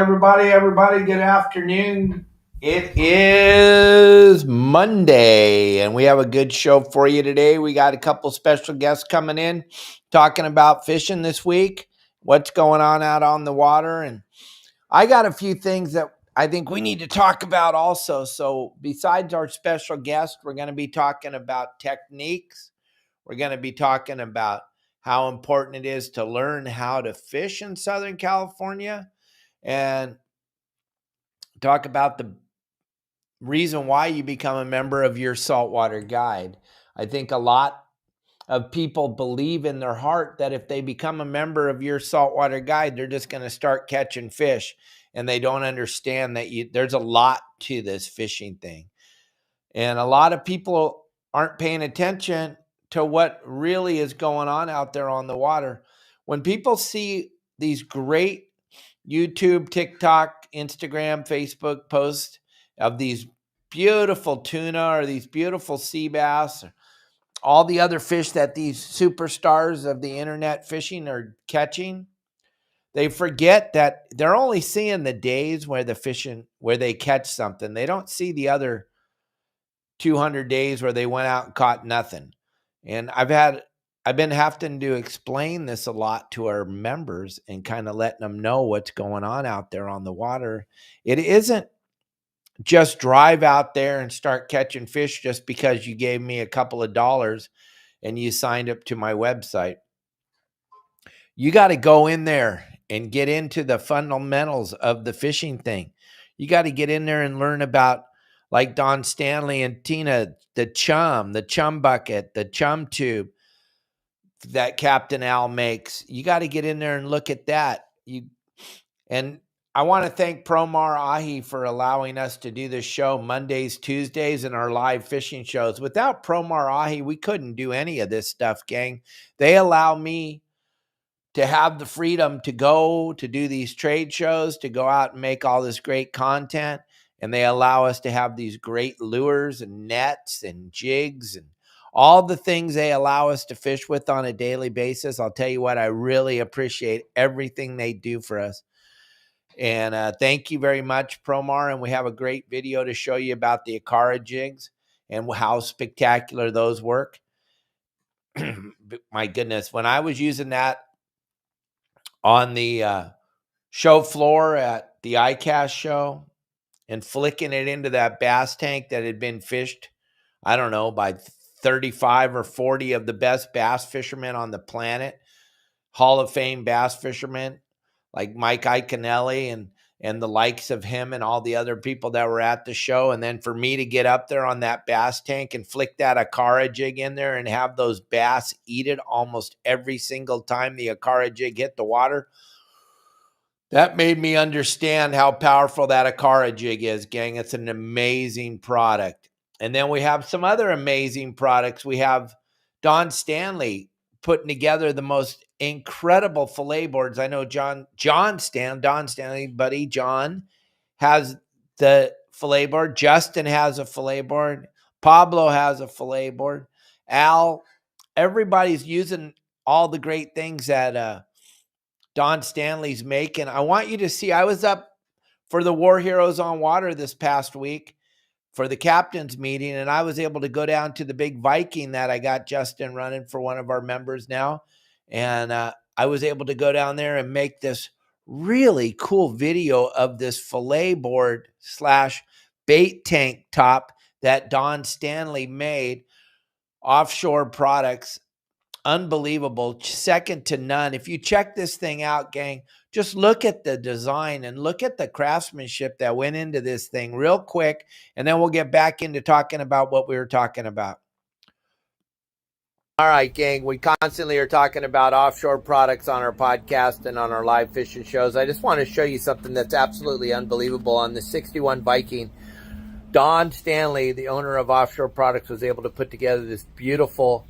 Everybody, good afternoon. It is Monday, and we have a good show for you today. We got a couple special guests coming in, talking about fishing this week, what's going on out on the water, and I got a few things that I think we need to talk about also. So besides our special guest, we're going to be talking about techniques. We're going to be talking about how important it is to learn how to fish in Southern California, and talk about the reason why you become a member of Your Saltwater Guide. I think a lot of people believe in their heart that if they become a member of Your Saltwater Guide, they're just going to start catching fish, and they don't understand that there's a lot to this fishing thing. And a lot of people aren't paying attention to what really is going on out there on the water. When people see these great YouTube, TikTok, Instagram, Facebook posts of these beautiful tuna or these beautiful sea bass, or all the other fish that these superstars of the internet fishing are catching, they forget that they're only seeing the days where they catch something. They don't see the other 200 days where they went out and caught nothing. And I've been having to explain this a lot to our members and kind of letting them know what's going on out there on the water. It isn't just drive out there and start catching fish just because you gave me a couple of dollars and you signed up to my website. You got to go in there and get into the fundamentals of the fishing thing. You got to get in there and learn about, like Don Stanley and Tina, the chum bucket, the chum tube that Captain Al makes. You got to get in there and look at that. And I want to thank Promar Ahi for allowing us to do this show Mondays, Tuesdays, and our live fishing shows. Without Promar Ahi, we couldn't do any of this stuff, gang. They allow me to have the freedom to go to do these trade shows, to go out and make all this great content. And they allow us to have these great lures and nets and jigs and all the things they allow us to fish with on a daily basis. I'll tell you what, I really appreciate everything they do for us. And thank you very much, Promar. And we have a great video to show you about the Akara jigs and how spectacular those work. My goodness, when I was using that on the show floor at the ICAST show and flicking it into that bass tank that had been fished, I don't know, by 35 or 40 of the best bass fishermen on the planet, Hall of Fame bass fishermen like Mike Iaconelli and the likes of him and all the other people that were at the show. And then for me to get up there on that bass tank and flick that Akara jig in there and have those bass eat it almost every single time the Akara jig hit the water, that made me understand how powerful that Akara jig is, gang. It's an amazing product. And then we have some other amazing products. We have Don Stanley putting together the most incredible fillet boards. I know Don Stanley, buddy John, has the fillet board. Justin has a fillet board. Pablo has a fillet board. Al, everybody's using all the great things that Don Stanley's making. I want you to see, I was up for the War Heroes on Water this past week for the captain's meeting, and I was able to go down to the big Viking that I got Justin running for one of our members now. And I was able to go down there and make this really cool video of this fillet board / bait tank top that Don Stanley made. Offshore Products. Unbelievable, second to none. If you check this thing out, gang, just look at the design and look at the craftsmanship that went into this thing real quick, and then we'll get back into talking about what we were talking about. All right, gang, we constantly are talking about offshore products on our podcast and on our live fishing shows. I just want to show you something that's absolutely unbelievable. On the 61 Viking, Don Stanley, the owner of Offshore Products, was able to put together this beautiful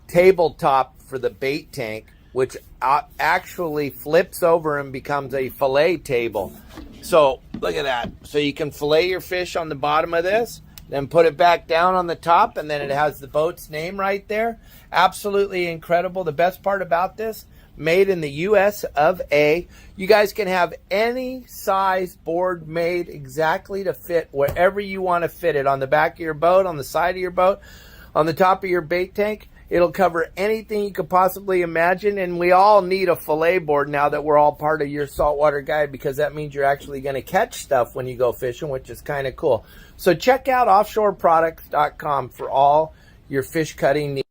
tabletop for the bait tank, which actually flips over and becomes a fillet table. So look at that. So you can fillet your fish on the bottom of this, then put it back down on the top, and then it has the boat's name right there. Absolutely incredible. The best part about this, made in the US of A. You guys can have any size board made exactly to fit wherever you want to fit it, on the back of your boat, on the side of your boat, on the top of your bait tank. It'll cover anything you could possibly imagine, and we all need a fillet board now that we're all part of Your Saltwater Guide, because that means you're actually going to catch stuff when you go fishing, which is kind of cool. So check out offshoreproducts.com for all your fish cutting needs.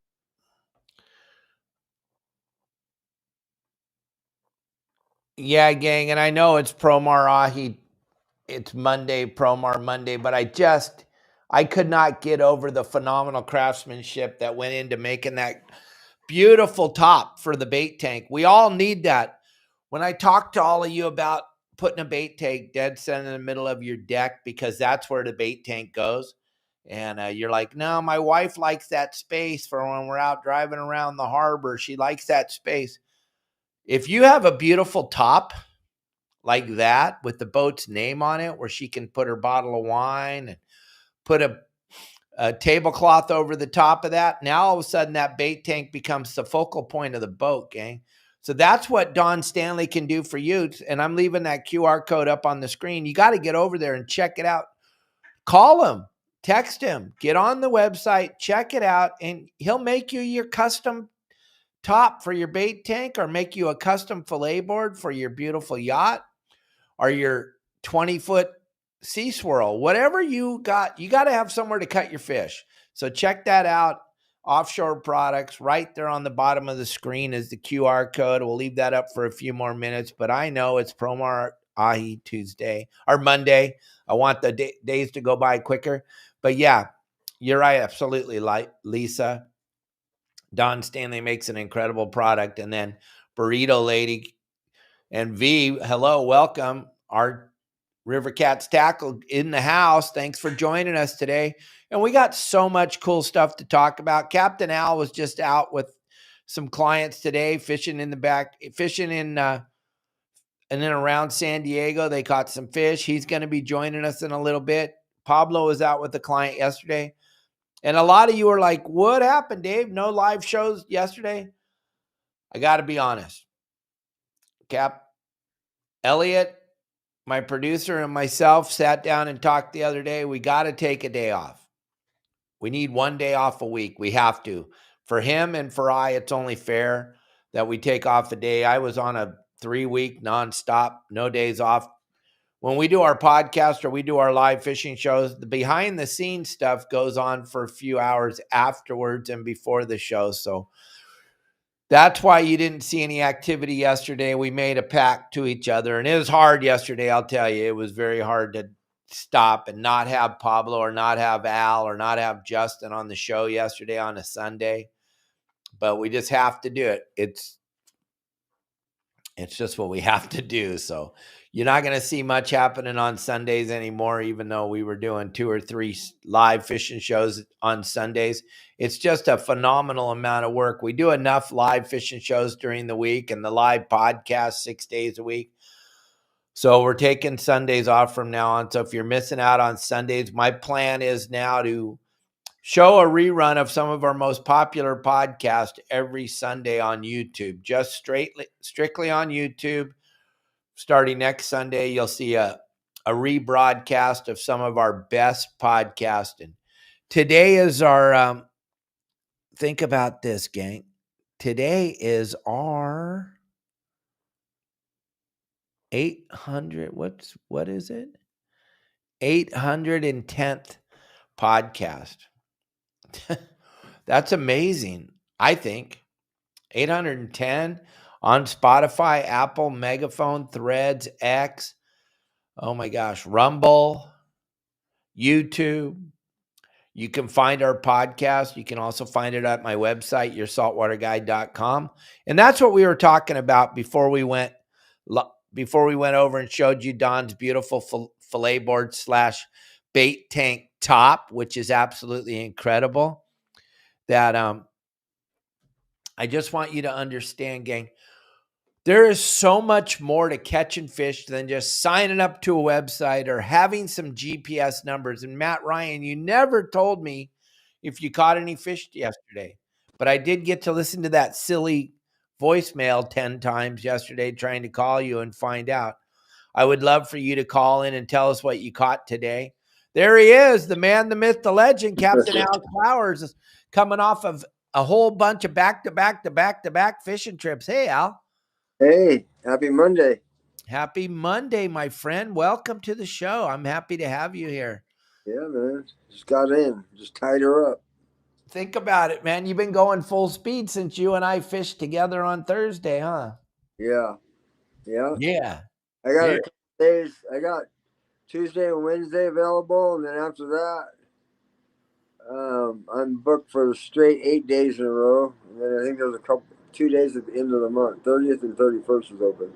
Yeah, gang, and I know it's Promar Ahi. It's Monday, Promar Monday, but I could not get over the phenomenal craftsmanship that went into making that beautiful top for the bait tank. We all need that. When I talk to all of you about putting a bait tank dead center in the middle of your deck, because that's where the bait tank goes, and you're like, no, my wife likes that space for when we're out driving around the harbor. She likes that space. If you have a beautiful top like that with the boat's name on it, where she can put her bottle of wine and put a tablecloth over the top of that, now all of a sudden that bait tank becomes the focal point of the boat, gang. So that's what Don Stanley can do for you. And I'm leaving that QR code up on the screen. You got to get over there and check it out. Call him, text him, get on the website, check it out, and he'll make you your custom top for your bait tank, or make you a custom fillet board for your beautiful yacht, or your 20-foot sea swirl. Whatever you got to have somewhere to cut your fish. So check that out. Offshore Products, right there on the bottom of the screen is the QR code. We'll leave that up for a few more minutes, but I know it's Promar Ahi Tuesday or Monday. I want the days to go by quicker. But yeah, you're right. Absolutely. Like Lisa, Don Stanley makes an incredible product. And then Burrito Lady and V, hello, welcome. Our River Cats Tackle in the house. Thanks for joining us today. And we got so much cool stuff to talk about. Captain Al was just out with some clients today, fishing in and then around San Diego. They caught some fish. He's going to be joining us in a little bit. Pablo was out with a client yesterday. And a lot of you are like, what happened, Dave? No live shows yesterday? I got to be honest. Elliot, my producer, and myself sat down and talked the other day. We got to take a day off. We need one day off a week. We have to. For him and for it's only fair that we take off a day. I was on a 3-week nonstop, no days off. When we do our podcast or we do our live fishing shows, the behind the scenes stuff goes on for a few hours afterwards and before the show. So that's why you didn't see any activity yesterday. We made a pact to each other, and it was hard yesterday. I'll tell you, it was very hard to stop and not have Pablo or not have Al or not have Justin on the show yesterday on a Sunday. But we just have to do it. It's just what we have to do. So you're not going to see much happening on Sundays anymore, even though we were doing 2 or 3 live fishing shows on Sundays. It's just a phenomenal amount of work. We do enough live fishing shows during the week and the live podcast 6 days a week. So we're taking Sundays off from now on. So if you're missing out on Sundays, my plan is now to show a rerun of some of our most popular podcasts every Sunday on YouTube, just strictly on YouTube. Starting next Sunday, you'll see a rebroadcast of some of our best podcasts. And today is our, think about this, gang. Today is our 800, what is it? 810th podcast. That's amazing. I think 810 on Spotify, Apple, Megaphone, Threads, X. Oh my gosh, Rumble, YouTube. You can find our podcast. You can also find it at my website, yoursaltwaterguide.com. And that's what we were talking about before we went over and showed you Don's beautiful fillet board / bait tank top, which is absolutely incredible. That I just want you to understand, gang, there is so much more to catching fish than just signing up to a website or having some GPS numbers. And Matt Ryan, you never told me if you caught any fish yesterday, but I did get to listen to that silly voicemail 10 times yesterday trying to call you and find out. I would love for you to call in and tell us what you caught today. There he is, the man, the myth, the legend, Captain Al Clowers, is coming off of a whole bunch of back-to-back fishing trips. Hey, Al. Hey, happy Monday. Happy Monday, my friend. Welcome to the show. I'm happy to have you here. Yeah, man. Just got in. Just tied her up. Think about it, man. You've been going full speed since you and I fished together on Thursday, huh? Yeah. Yeah. Yeah. I got Yeah. a couple days. I got Tuesday and Wednesday available, and then after that, I'm booked for the straight 8 days in a row. And then I think there's 2 days at the end of the month. 30th and 31st is open.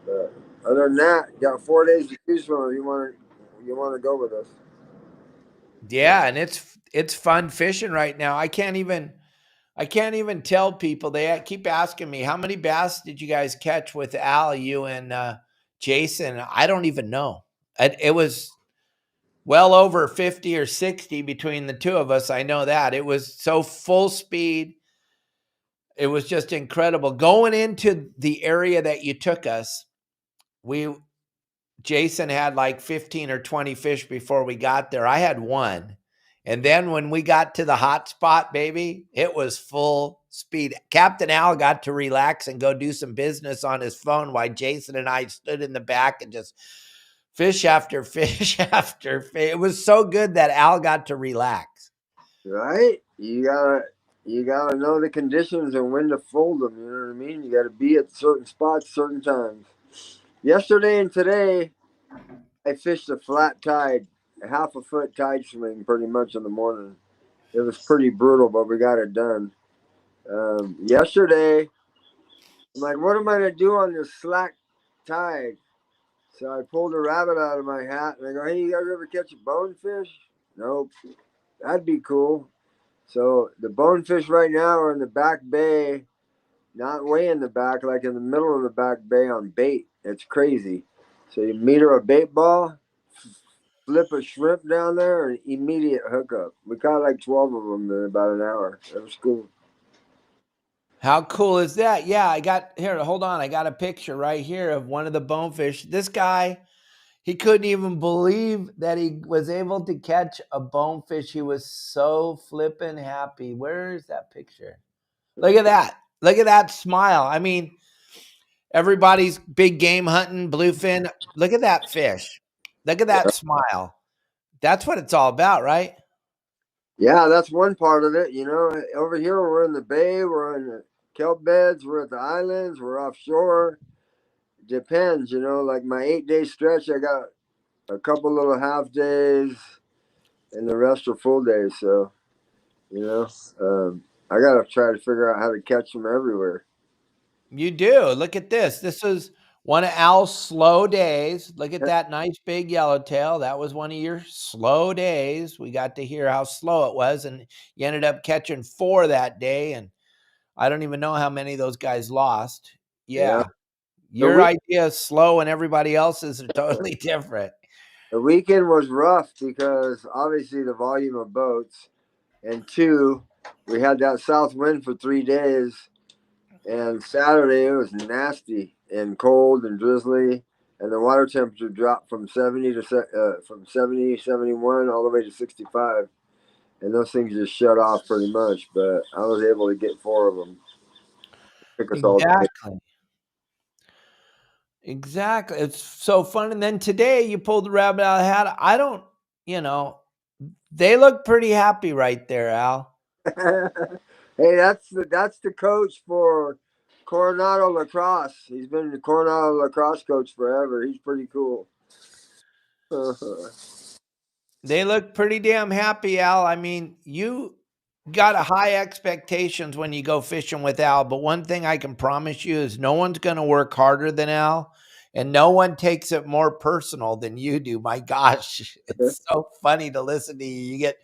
But other than that, got 4 days to choose from. If you want to go with us? Yeah, and it's fun fishing right now. I can't even tell people. They keep asking me, how many bass did you guys catch with Al, you and Jason? I don't even know. It was well over 50 or 60 between the two of us. I know that. It was so full speed. It was just incredible. Going into the area that you took us, Jason had like 15 or 20 fish before we got there. I had one. And then when we got to the hot spot, baby, it was full speed. Captain Al got to relax and go do some business on his phone while Jason and I stood in the back and just fish after fish after fish. It was so good that Al got to relax. Right? You gotta know the conditions and when to fold them. You know what I mean? You got to be at certain spots, certain times. Yesterday and today, I fished a flat tide, a half a foot tide swing, pretty much in the morning. It was pretty brutal, but we got it done. Yesterday, I'm like, what am I gonna do on this slack tide? So I pulled a rabbit out of my hat and I go, hey, you guys ever catch a bonefish? Nope. That'd be cool. So the bonefish right now are in the back bay, not way in the back, like in the middle of the back bay on bait. It's crazy. So you meter a bait ball, flip a shrimp down there, and immediate hookup. We caught like 12 of them in about an hour. That was cool. How cool is that? Yeah, I got here. Hold on. I got a picture right here of one of the bonefish. This guy, he couldn't even believe that he was able to catch a bonefish. He was so flippin' happy. Where is that picture? Look at that. Look at that smile. I mean, everybody's big game hunting, bluefin. Look at that fish. Look at that smile. That's what it's all about, right? Yeah, that's one part of it. You know, over here we're in the bay, we're in the kelp beds, we're at the islands, we're offshore. Depends, like my 8 day stretch, I got a couple little half days, and the rest are full days. So, you know, I got to try to figure out how to catch them everywhere. You do. Look at this. This is one of Al's slow days. Look at that nice big yellowtail. That was one of your slow days. We got to hear how slow it was, and you ended up catching 4 that day. And I don't even know how many of those guys lost. Yeah. Yeah. The Your week idea is slow and everybody else's are totally different. the weekend was rough because obviously the volume of boats, and two, we had that south wind for 3 days, and Saturday it was nasty and cold and drizzly, and the water temperature dropped from 70, 71 all the way to 65, and those things just shut off pretty much. But I was able to get 4 of them. Took us all day. Exactly. Exactly. It's so fun. And then today you pulled the rabbit out of the hat. I don't, you know, they look pretty happy right there, Al. Hey, that's the coach for Coronado Lacrosse. He's been the Coronado Lacrosse coach forever. He's pretty cool. They look pretty damn happy, Al. I mean, you got a high expectations when you go fishing with Al, but one thing I can promise you is no one's going to work harder than Al, and no one takes it more personal than you do. My gosh, it's so funny to listen to you. You get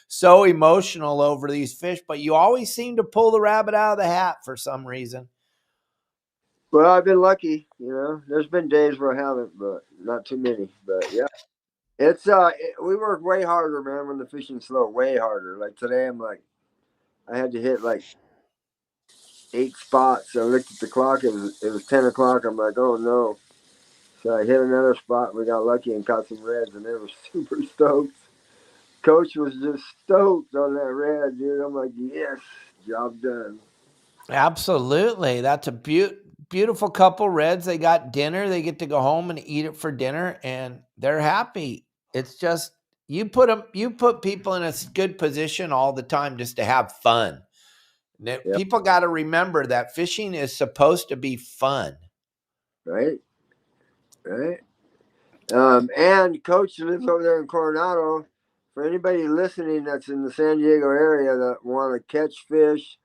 so emotional over these fish, but you always seem to pull the rabbit out of the hat for some reason. Well, I've been lucky. There's been days where I haven't, but not too many. But yeah, we work way harder, man. When the fishing's slow, way harder. Like today, I had to hit like 8 spots. So I looked at the clock. It was 10 o'clock. I'm like, oh no. So I hit another spot. We got lucky and caught some reds, and they were super stoked. Coach was just stoked on that red, dude. I'm like, yes, job done. Absolutely. That's a beautiful couple reds. They got dinner. They get to go home and eat it for dinner, and they're happy. It's just you put people in a good position all the time just to have fun. Yeah, People got to remember that fishing is supposed to be fun. right, right. And Coach lives over there in Coronado. For anybody listening that's in the San Diego area that want to catch fish,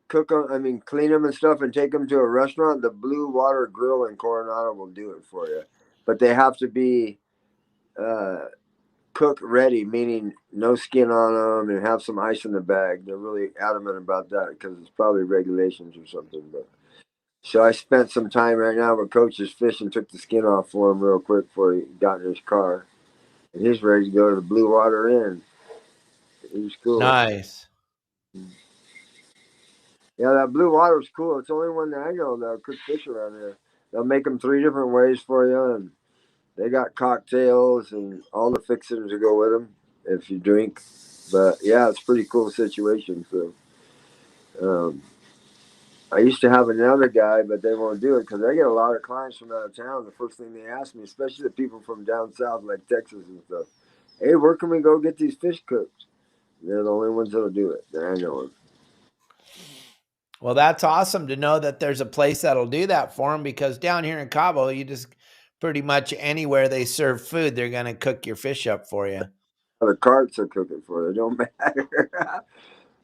cook them, I mean, clean them and stuff, and take them to a restaurant, the Blue Water Grill in Coronado will do it for you. But they have to be uh, cook ready, meaning no skin on them and have some ice in the bag. They're really adamant about that because it's probably regulations or something. But so I spent some time right now with Coach's fish and took the skin off for him real quick before he got in his car. And he's ready to go to the Blue Water Inn. It was cool. Nice. Yeah, that Blue Water's cool. It's the only one that I know that'll cook fish around here. They'll make them 3 different ways for you, and they got cocktails and all the fixings to go with them if you drink. But yeah, it's a pretty cool situation. So um, I used to have another guy, but they won't do it because I get a lot of clients from out of town. The first thing they ask me, especially the people from down south like Texas and stuff, hey, where can we go get these fish cooked? They're the only ones that'll do it that I know of. Well, that's awesome to know that there's a place that'll do that for them because down here in Cabo, you just pretty much anywhere they serve food, they're going to cook your fish up for you. The carts will cook it for you. It don't matter.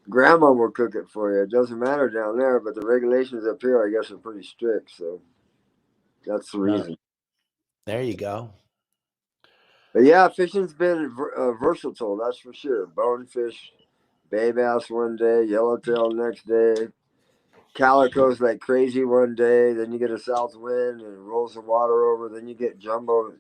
Grandma will cook it for you. It doesn't matter down there, but the regulations up here, I guess, are pretty strict. So that's the No, reason. there you go. But yeah, fishing's been versatile. That's for sure. Bonefish, bay bass one day, yellowtail next day, calicos like crazy one day. Then you get a south wind and it rolls the water over. Then you get jumbo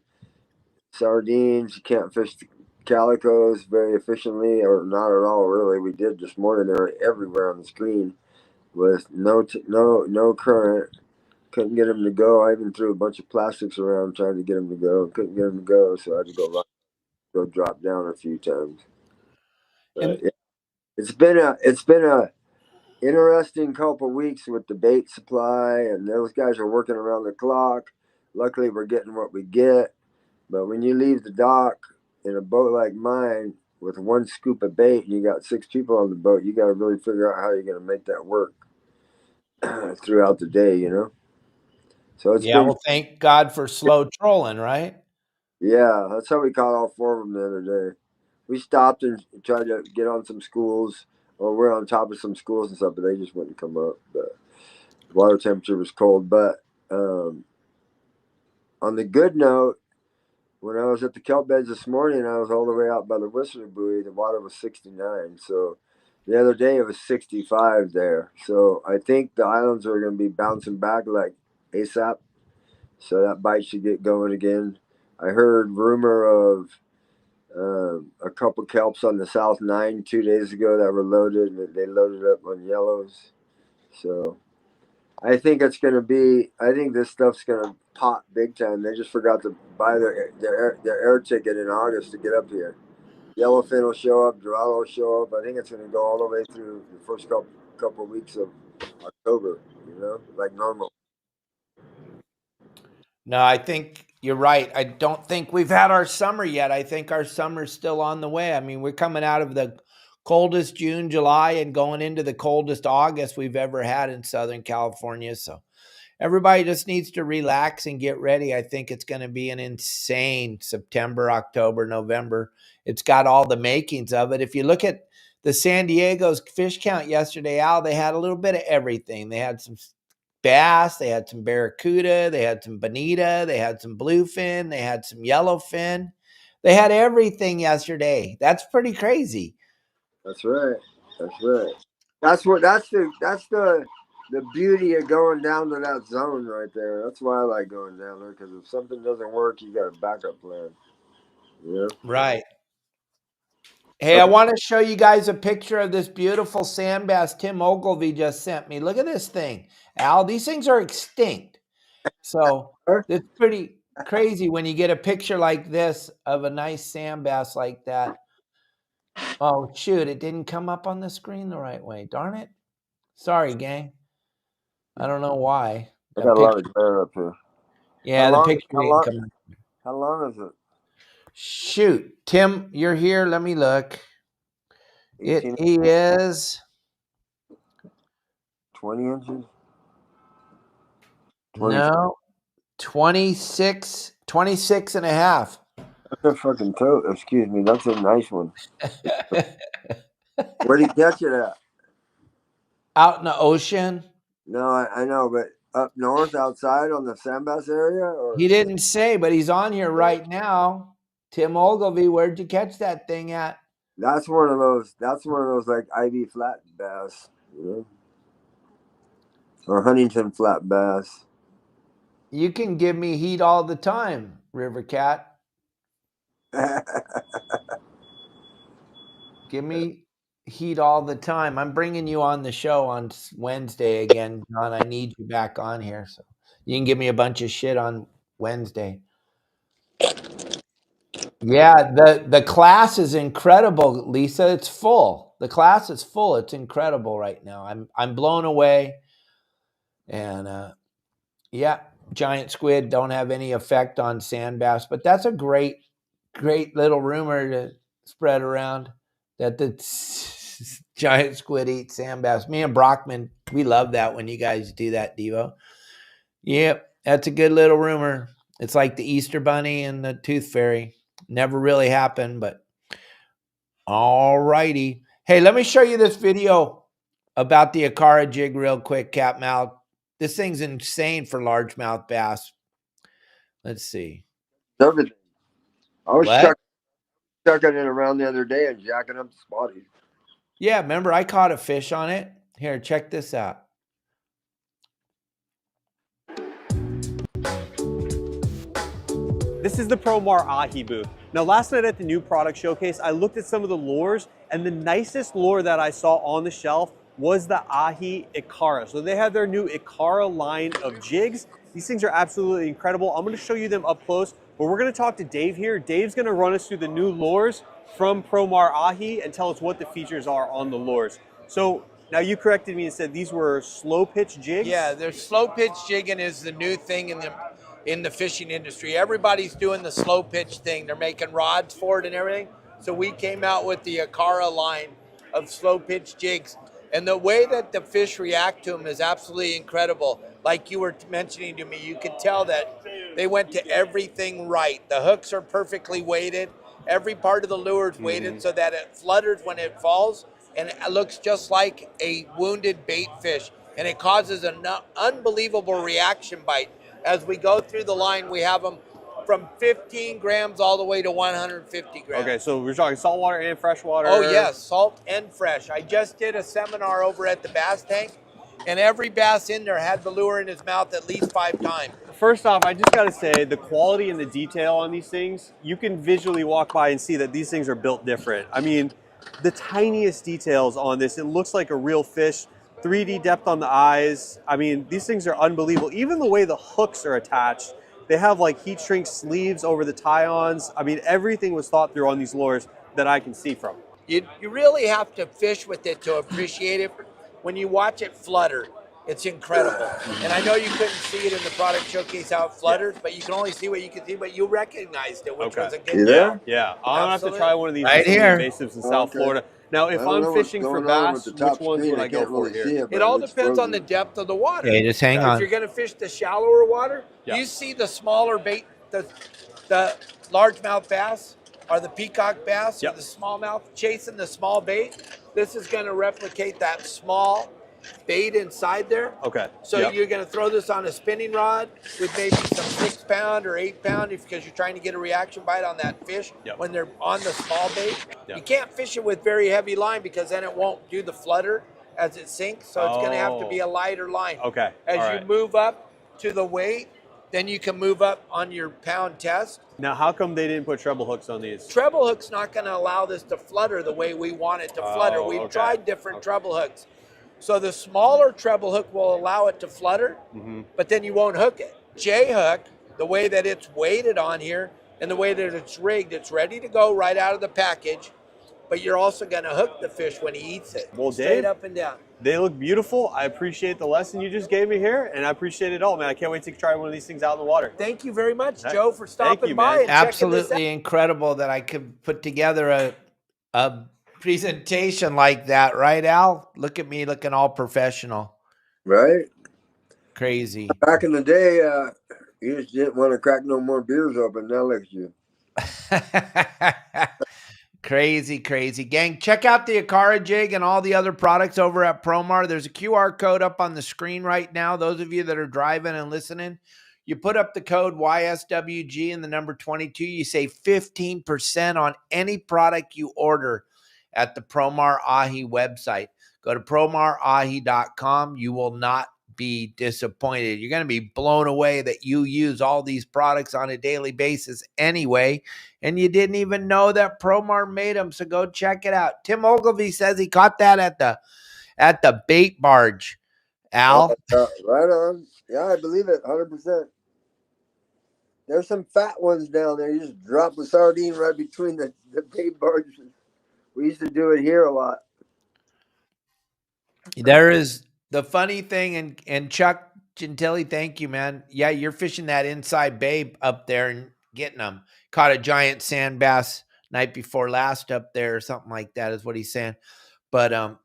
sardines. You can't fish the calicos very efficiently, or not at all. Really, we did this morning. They were everywhere on the screen with no current. Couldn't get them to go. I even threw a bunch of plastics around trying to get them to go. Couldn't get them to go, so I had to go drop down a few times. But And yeah, it's been a interesting couple weeks with the bait supply, and those guys are working around the clock. Luckily, we're getting what we get. But when you leave the dock in a boat like mine with one scoop of bait and you got 6 people on the boat, you got to really figure out how you're going to make that work throughout the day, you know? So it's yeah, been, well, thank God for slow trolling, right? yeah, that's how we caught all 4 of them the other day. We stopped and tried to get on some schools, or we're on top of some schools and stuff, but they just wouldn't come up. But water temperature was cold. But um, on the good note, when I was at the kelp beds this morning, I was all the way out by the Whistler buoy. The water was 69. So the other day it was 65 there. So I think the islands are going to be bouncing back like ASAP. So that bite should get going again. I heard rumor of a couple kelps on the South Nine 2 days ago that were loaded, and they loaded up on yellows. So I think it's going to be. I think this stuff's going to pop big time. They just forgot to buy their air ticket in August to get up here. Yellowfin will show up. Dorado will show up. I think it's going to go all the way through the first couple of weeks of October. You know, like normal. No, I think you're right. I don't think we've had our summer yet. I think our summer's still on the way. I mean, we're coming out of the coldest June, July, and going into the coldest August we've ever had in Southern California. So everybody just needs to relax and get ready. I think it's going to be an insane September, October, November. It's got all the makings of it. If you look at the San Diego's fish count yesterday, Al, they had a little bit of everything. They had some bass, they had some barracuda, they had some bonita, they had some bluefin, they had some yellowfin. They had everything yesterday. That's pretty crazy. That's right. That's right. That's the beauty of going down to that zone right there. That's why I like going down there because if something doesn't work, you got a backup plan. You know. Right. Hey, I want to show you guys a picture of this beautiful sand bass Tim Ogilvy just sent me. Look at this thing, Al. These things are extinct. So it's pretty crazy when you get a picture like this of a nice sand bass like that. Oh, shoot. It didn't come up on the screen the right way. Darn it. Sorry, gang. I don't know why. I That got a lot picture. of glare up here. Yeah, the picture How didn't long? come up. How long is it? Shoot. Tim, you're here. Let me look. It 18, is 20 inches? 20. no 26 and a half. That's a fucking tote. Excuse me. That's a nice one. Where'd you catch it at? Out in the ocean. No, I know, but up north, outside on the Sandbass area, or He didn't say, but he's on here right now. Tim Ogilvy, where'd you catch that thing at? that's one of those. That's one of those like Ivy flat bass, you know, or Huntington flat bass. You can give me heat all the time, River Cat. Give me heat all the time. I'm bringing you on the show on Wednesday again, John. I need you back on here, so you can give me a bunch of shit on Wednesday. Yeah, the class is incredible, Lisa. It's full. The class is full. It's incredible right now. I'm blown away. And yeah, giant squid don't have any effect on sand bass, but that's a great little rumor to spread around that the giant squid eats sand bass. Me and Brockman, we love that when you guys do that, Devo. Yep, that's a good little rumor. It's like the Easter Bunny and the Tooth Fairy. Never really happened, but all righty. Hey, let me show you this video about the Akara jig real quick, Capt. This thing's insane for largemouth bass. Let's see. Everything. I was What? chucking it around the other day and jacking up the spotties. Yeah, remember I caught a fish on it. Here, check this out. This is the Promar Ahi booth. Now last night at the new product showcase, I looked at some of the lures, and the nicest lure that I saw on the shelf was the Ahi Ikara. So they have their new Ikara line of jigs. These things are absolutely incredible. I'm gonna show you them up close, but we're gonna talk to Dave here. Dave's gonna run us through the new lures from Promar Ahi and tell us what the features are on the lures. So now you corrected me and said these were slow pitch jigs? Yeah, there's slow pitch jigging is the new thing in the fishing industry. Everybody's doing the slow pitch thing. They're making rods for it and everything. So we came out with the Akara line of slow pitch jigs. And the way that the fish react to them is absolutely incredible. Like you were mentioning to me, you could tell that they went to everything right. The hooks are perfectly weighted. Every part of the lure is weighted so that it flutters when it falls, and it looks just like a wounded bait fish. And it causes an unbelievable reaction bite. As we go through the line, we have them from 15 grams all the way to 150 grams. Okay, so we're talking saltwater and freshwater. Oh, yes, salt and fresh. I just did a seminar over at the Bass Tank, and every bass in there had the lure in his mouth at least 5 times. First off, I just gotta say, the quality and the detail on these things, you can visually walk by and see that these things are built different. I mean, the tiniest details on this, it looks like a real fish. 3D depth on the eyes. I mean, these things are unbelievable. Even the way the hooks are attached. They have like heat shrink sleeves over the tie-ons. I mean, everything was thought through on these lures that I can see from. You really have to fish with it to appreciate it. When you watch it flutter, it's incredible. And I know you couldn't see it in the product showcase how it flutters, but you can only see what you can see, but you recognized it, which was a good there? Yeah, I'll have to try one of these right here invasives in South Florida. Now, if I'm fishing for bass, which ones would I go for here? It all depends on the depth of the water. Okay, just hang If on. you're going to fish the shallower water, you see the smaller bait, the largemouth bass or the peacock bass or the smallmouth chasing the small bait. This is going to replicate that small bait inside there. Okay. So you're going to throw this on a spinning rod with maybe some 6 pound or 8 pound because you're trying to get a reaction bite on that fish when they're on the small bait. You can't fish it with very heavy line because then it won't do the flutter as it sinks. So it's going to have to be a lighter line. Okay. As you move up to the weight, then you can move up on your pound test. Now, how come they didn't put treble hooks on these? Treble hook's not going to allow this to flutter the way we want it to flutter. Oh, We've okay. tried different treble hooks. So the smaller treble hook will allow it to flutter, but then you won't hook it. J hook, the way that it's weighted on here and the way that it's rigged, it's ready to go right out of the package, but you're also going to hook the fish when he eats it. Well, straight Dave, up and down. They look beautiful. I appreciate the lesson you just gave me here, and I appreciate it all, man. I can't wait to try one of these things out in the water. Thank you very much, Hey, Joe, for stopping by and Absolutely checking this incredible that I could put together a presentation like that, right, Al? Look at me looking all professional. Right? Crazy. Back in the day, you just didn't want to crack no more beers open. Now look at you. Crazy, crazy. Gang, check out the Akara jig and all the other products over at Promar. There's a QR code up on the screen right now. Those of you that are driving and listening, you put up the code YSWG and the number 22. You save 15% on any product you order at the Promar Ahi website. Go to promarahi.com. You will not be disappointed. You're going to be blown away that you use all these products on a daily basis anyway, and you didn't even know that Promar made them. So go check it out. Tim Ogilvy says he caught that at the bait barge. Al, Right on. Yeah, I believe it 100%. There's some fat ones down there. You just drop a sardine right between the bait barges. We used to do it here a lot. there is the funny thing, and Chuck Gentili, thank you, man. Yeah, you're fishing that inside bay up there and getting them. Caught a giant sand bass night before last up there or something like that is what he's saying. But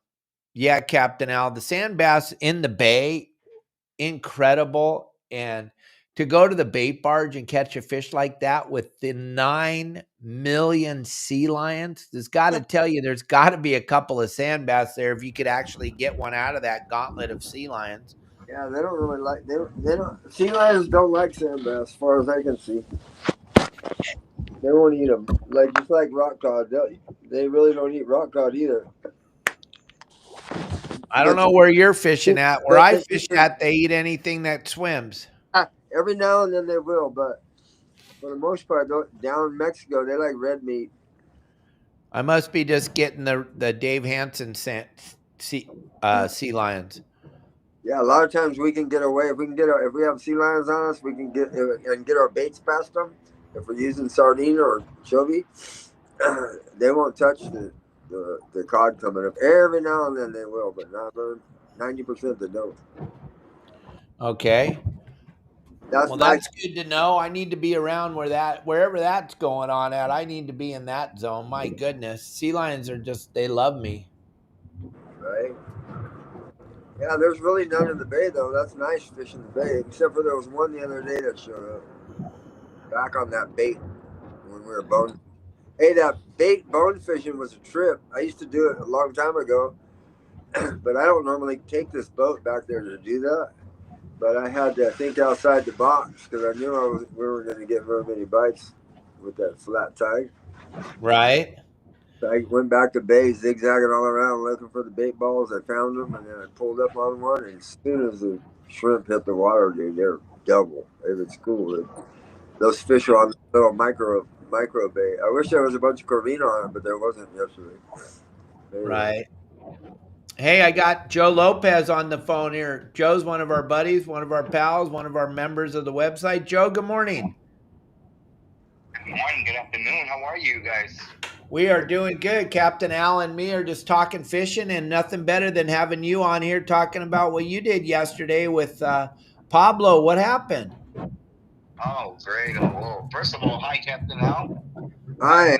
yeah, Captain Al, the sand bass in the bay, incredible. And to go to the bait barge and catch a fish like that with the 9 million sea lions, there's got to tell you, there's got to be a couple of sand bass there if you could actually get one out of that gauntlet of sea lions. Yeah, they don't really like they don't. Sea lions don't like sand bass, as far as I can see. They won't eat them. Just like rock cod, they really don't eat rock cod either. I don't know where you're fishing at. Where I fish at, they eat anything that swims. Every now and then they will, but for the most part, down in Mexico, they like red meat. I must be just getting the Dave Hansen sea lions. Yeah, a lot of times we can get away if we have sea lions on us, we can get our baits past them. If we're using sardine or chovy, they won't touch the cod coming up. Every now and then they will, but not 90% they don't. Okay. That's good to know. I need to be around wherever that's going on at. I need to be in that zone. My goodness. Sea lions are they love me. right. Yeah, there's really none in the bay though. That's nice fishing the bay, except for there was one the other day that showed up back on that bait when we were bone. Hey, that bait bone fishing was a trip. I used to do it a long time ago, but I don't normally take this boat back there to do that. But I had to think outside the box because I knew we were going to get very many bites with that flat tide. Right. So I went back to bay, zigzagging all around looking for the bait balls. I found them, and then I pulled up on one. And as soon as the shrimp hit the water, dude, they're double. It's cool. Those fish are on the little micro bait. I wish there was a bunch of corvina on it, but there wasn't yesterday. Right. Hey, I got Joe Lopez on the phone here. Joe's one of our buddies, one of our pals, one of our members of the website. Joe, good morning. Good morning, good afternoon. How are you guys? We are doing good. Captain Al and me are just talking fishing, and nothing better than having you on here talking about what you did yesterday with Pablo. What happened? Oh, great. Well, first of all, hi, Captain Al. Hi,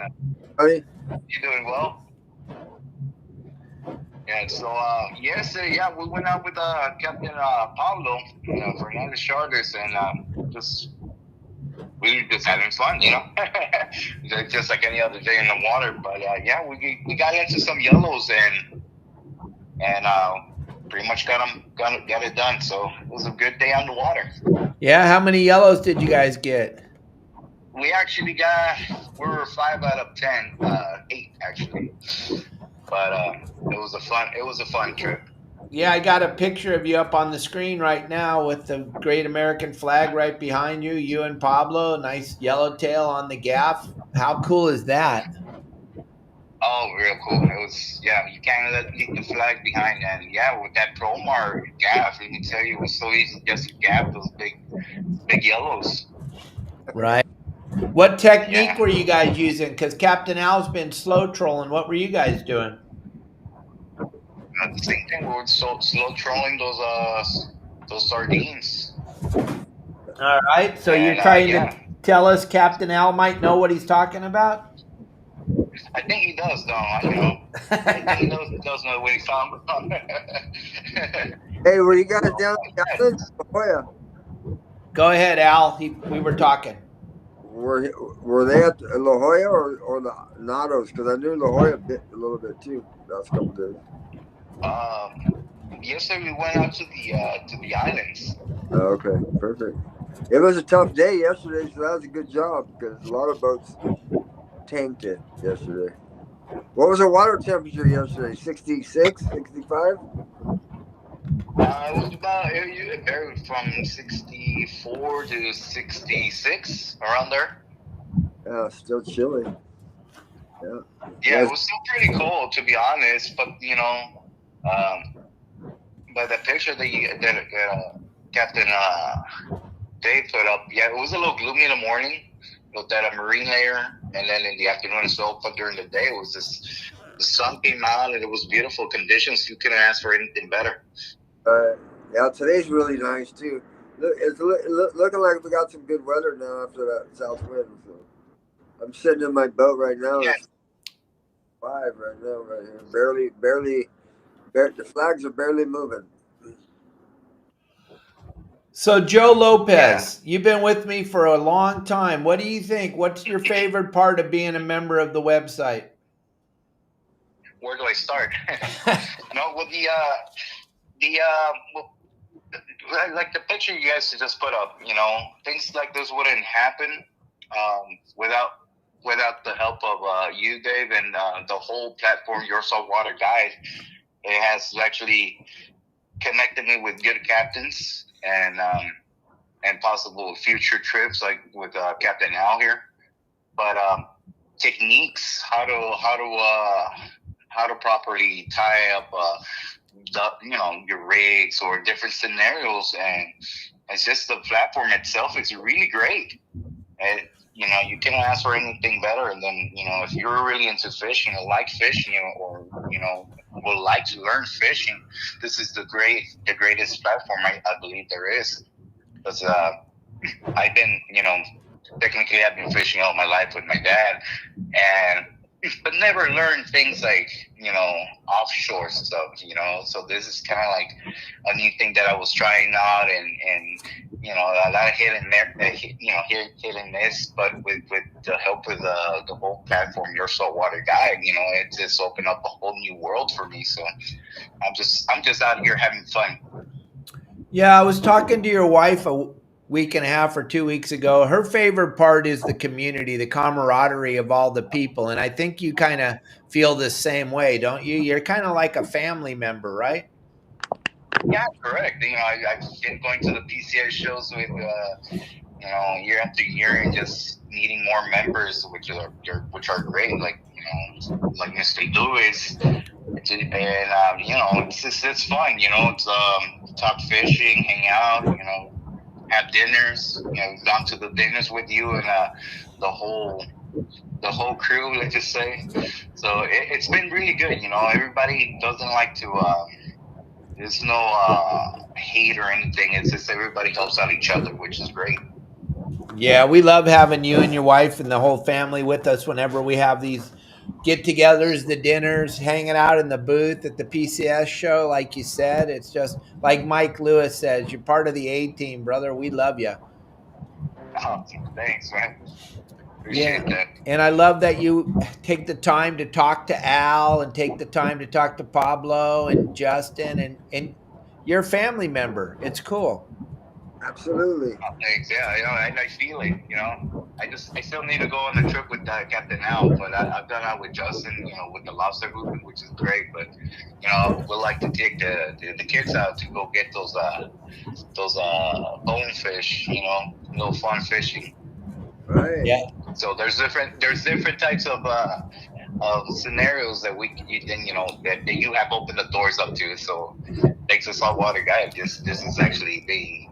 buddy. You doing well? Yeah, so yesterday, we went out with Captain Pablo Fernandez Charters, and we were just having fun, just like any other day in the water. But we got into some yellows and pretty much got it done. So it was a good day on the water. Yeah, how many yellows did you guys get? We actually we were 5 out of 10, 8 actually. But it was a fun trip. Yeah, I got a picture of you up on the screen right now with the great American flag right behind you. You and Pablo, nice yellowtail on the gaff. How cool is that? Oh, real cool. It was, yeah, you can't leave the flag behind. And yeah, with that Promar gaff, let me tell you, it was so easy just to gaff those big yellows. Right. What technique Yeah. were you guys using? Because Captain Al's been slow trolling. What were you guys doing? The same thing. We were so slow trolling those sardines. All right. So you're And trying to yeah, tell us Captain Al might know what he's talking about? I think he does, though. I think he does know what he found. Hey, were you guys down at the island? La Jolla? Go ahead, Al. We were talking. Were they at La Jolla or the Nados? Because I knew La Jolla bit a little bit too last couple of days. Yesterday we went out to the islands. Oh, okay, perfect. It was a tough day yesterday, so that was a good job because a lot of boats tanked it yesterday. What was the water temperature yesterday? 66, 65? It was it varied from 64 to 66 around there. Yeah, still chilly. Yeah. Yeah, it was still pretty cold to be honest, but by the picture that Captain Dave put up, yeah, it was a little gloomy in the morning with that marine layer, and then in the afternoon as well. But during the day, it was the sun came out and it was beautiful conditions. You couldn't ask for anything better. Yeah, today's really nice too. Look, it's looking like we got some good weather now after that south wind. So I'm sitting in my boat right now. Yeah. It's 5 right now, right here. Barely. The flags are barely moving. So, Joe Lopez, you've been with me for a long time. What do you think? What's your favorite part of being a member of the website? Where do I start? No, with like the picture you guys just put up, things like this wouldn't happen without the help of you, Dave, and the whole platform, Your Saltwater Guide. It has actually connected me with good captains and possible future trips, like with Captain Al here. But techniques, how to properly tie up your rigs or different scenarios, and it's just the platform itself is really great. And you can't ask for anything better. And then if you're really into fishing or like fishing, or would like to learn fishing, this is the greatest platform I believe there is. Because I've been technically I've been fishing all my life with my dad, but never learned things like offshore stuff. So this is kind of like a new thing that I was trying out, and a lot of hit and miss, but with the help of the whole platform, Your Saltwater Guide, it just opened up a whole new world for me. So I'm just out here having fun. Yeah, I was talking to your wife a week and a half or 2 weeks ago. Her favorite part is the community, the camaraderie of all the people. And I think you kind of feel the same way, don't you? You're kind of like a family member, right? Yeah, correct. I've been going to the PCA shows with, year after year, and just meeting more members, which are great. Like Mr. Lewis, and it's fun. It's talk fishing, hang out, have dinners. Gone to the dinners with you and the whole crew, let's just say. So it's been really good. Everybody doesn't like to. There's no hate or anything. It's just everybody helps out each other, which is great. Yeah, we love having you and your wife and the whole family with us whenever we have these get-togethers, the dinners, hanging out in the booth at the PCS show. Like you said, it's just like Mike Lewis says, you're part of the A-team, brother. We love you. Oh, thanks, man. Appreciate that. And I love that you take the time to talk to Al and take the time to talk to Pablo and Justin, and you're a family member. It's cool. Absolutely. Thanks. Yeah, I feel it. I still need to go on a trip with Captain Al, but I've done that with Justin. With the lobster grouping, which is great. But we'll like to take the kids out to go get those bonefish. Little fun fishing. Right. Yeah. So there's different types of scenarios that that you have opened the doors up to. So thanks to Saltwater Guide, this is actually being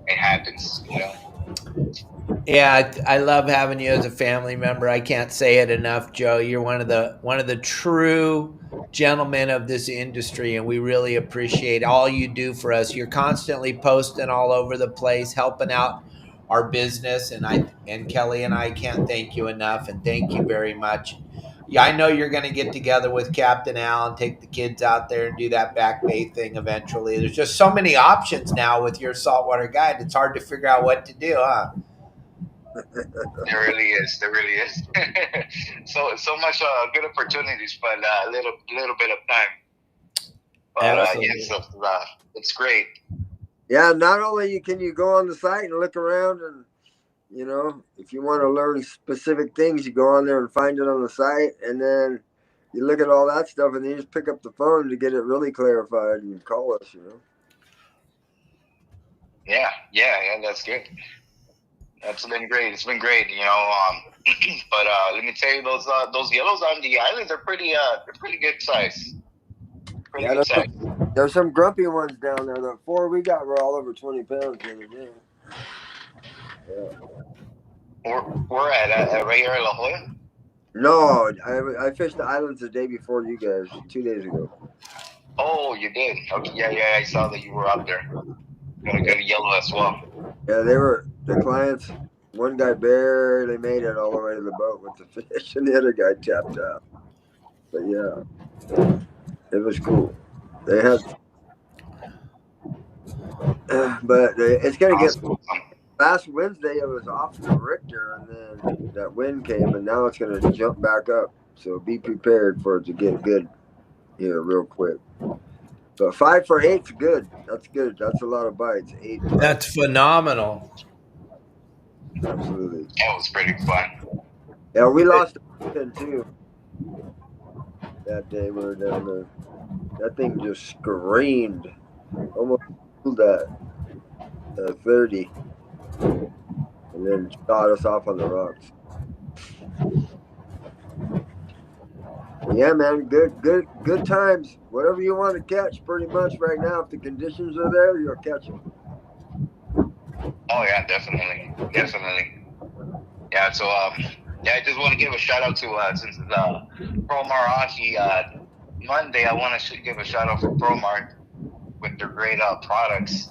it happens. Yeah, I love having you as a family member. I can't say it enough, Joe. You're one of the true gentlemen of this industry, and we really appreciate all you do for us. You're constantly posting all over the place, helping out our business, and Kelly and I can't thank you enough. And thank you very much. Yeah, I know you're going to get together with Captain Al and take the kids out there and do that back bay thing eventually. There's just so many options now with your saltwater guide. It's hard to figure out what to do, huh? There really is. There really is. So much good opportunities, but a little bit of time. But Absolutely. yes, it's great. Yeah, not only can you go on the site and look around and, if you want to learn specific things, you go on there and find it on the site, and then you look at all that stuff, and then you just pick up the phone to get it really clarified and call us, Yeah, that's good. That's been great. It's been great, but let me tell you, those yellows on the islands are pretty good size. Pretty Yeah, good size. there's some grumpy ones down there. The 4 we got were all over 20 pounds the other day. Yeah. We're at right here at La Jolla. No, I fished the islands the day before you guys, 2 days ago. Oh, you did? Okay, yeah. I saw that you were out there. Got a good yellow as well. Yeah, they were the clients. One guy barely made it all the way to the boat with the fish, and the other guy tapped out. But yeah, it was cool. They had, but it's gonna get. Last Wednesday it was off the Richter, and then that wind came, and now it's gonna jump back up. So be prepared for it to get good here real quick. But 5 for 8's good. That's good. That's a lot of bites. 8. That's phenomenal. Absolutely. Yeah, it was pretty fun. Yeah, we lost a 10 too. That day we were down there. That thing just screamed. Almost pulled that 30. And then shot us off on the rocks. Yeah, man, good times. Whatever you want to catch, pretty much right now. If the conditions are there, you'll catch them. Oh yeah, definitely. Yeah, so I just want to give a shout out to since it's Promar Ahi Monday. I want to give a shout out for Promar with their great products.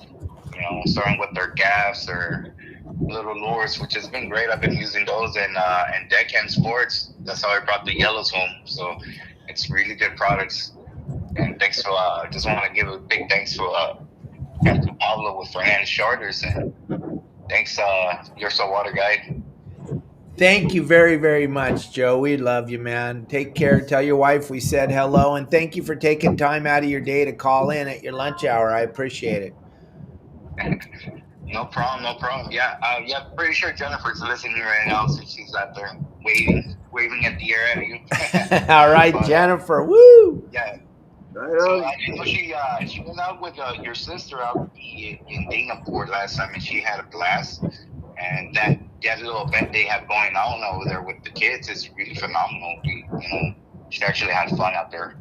Starting with their gaffs or little lures, which has been great. I've been using those and Deckhand Sports. That's how I brought the yellows home. So it's really good products. And thanks for just want to give a big thanks to Captain Pablo with Fernandez Charters, and thanks Your Saltwater Guide. Thank you very, very much, Joe. We love you, man. Take care. Tell your wife we said hello, and thank you for taking time out of your day to call in at your lunch hour. I appreciate it. No problem. Yeah, pretty sure Jennifer's listening right now, since she's out there waving at the air at you. All right, but, Jennifer. Woo! Yeah. So I know she went out with your sister out in Dana Port last time, and she had a blast. And that little event they have going on over there with the kids is really phenomenal. She actually had fun out there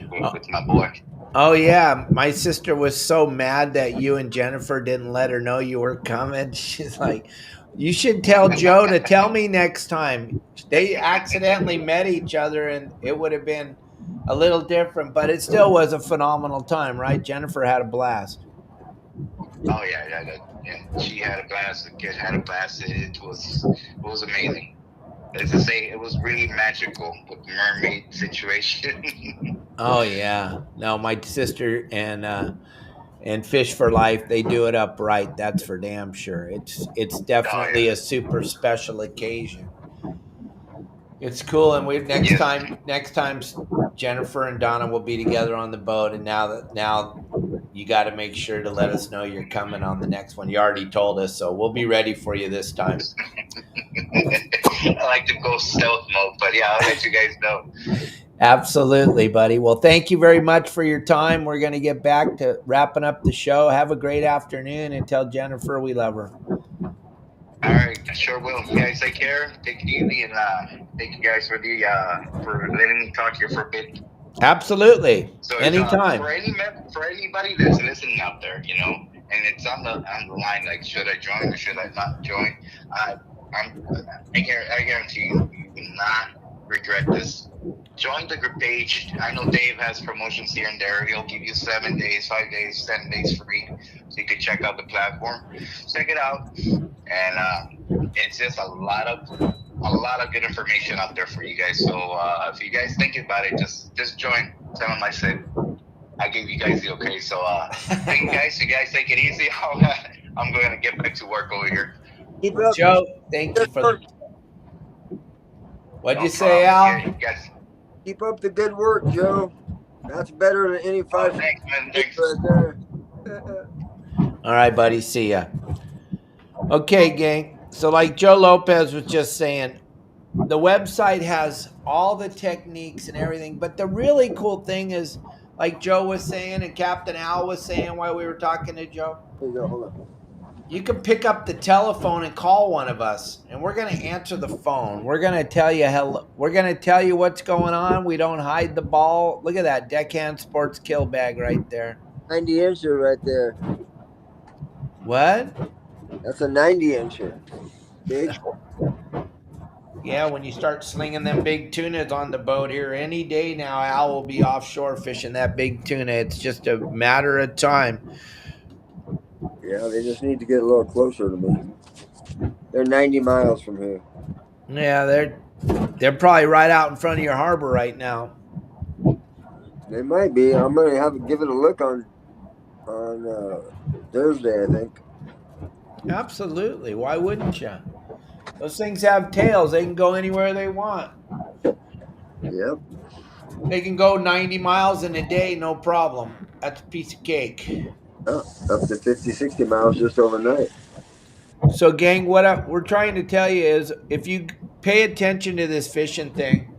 with my boy. Oh yeah, my sister was so mad that you and Jennifer didn't let her know you were coming. She's like, "You should tell Joe to tell me next time." They accidentally met each other, and it would have been a little different, but it still was a phenomenal time, right? Jennifer had a blast. Oh yeah. She had a blast. The kid had a blast. It was amazing. As I say, it was really magical with the mermaid situation. Oh yeah, no, my sister and Fish for Life, they do it up right. That's for damn sure. It's definitely a super special occasion. It's cool, and next time Jennifer and Donna will be together on the boat. And now you got to make sure to let us know you're coming on the next one. You already told us, so we'll be ready for you this time. I like to go stealth mode, but yeah, I'll let you guys know. Absolutely, buddy. Well, thank you very much for your time. We're going to get back to wrapping up the show. Have a great afternoon, and tell Jennifer we love her. All right, sure will. You guys take care. Take it easy, and thank you guys for letting me talk here for a bit. Absolutely. So anytime. For anybody that's listening out there, you know, and it's on the line, like, should I join or should I not join? I guarantee you will not regret this. Join the group page. I know Dave has promotions here and there. He'll give you 7 days, 5 days, 7 days free, so you can check out the platform. Check it out, and it's just a lot of good information out there for you guys. So if you guys think about it, just join. Tell them I said I gave you guys the okay. So thank you guys. You guys take it easy. I'm going to get back to work over here. Keep up. Joe, thank you for What'd you say, Al? Yeah, you guys. Keep up the good work, Joe. That's better than any 5. Thanks, man. Thanks. Right there. All right, buddy. See ya. Okay, gang. So like Joe Lopez was just saying, the website has all the techniques and everything, but the really cool thing is, like Joe was saying and Captain Al was saying while we were talking to Joe, Here you go. Hold on. you can pick up the telephone and call one of us, and we're going to answer the phone. We're going to tell you hello. We're going to tell you what's going on. We don't hide the ball. Look at that Deckhand Sports kill bag right there. 90-incher right there. What? That's a 90-incher. Big. Yeah, when you start slinging them big tunas on the boat here, any day now, Al will be offshore fishing that big tuna. It's just a matter of time. Yeah, they just need to get a little closer to me. They're 90 miles from here. Yeah, they're probably right out in front of your harbor right now. They might be. I'm gonna give it a look on Thursday, I think. Absolutely. Why wouldn't you? Those things have tails. They can go anywhere they want. Yep. They can go 90 miles in a day, no problem. That's a piece of cake. Oh, up to 50, 60 miles just overnight. So, gang, what we're trying to tell you is if you pay attention to this fishing thing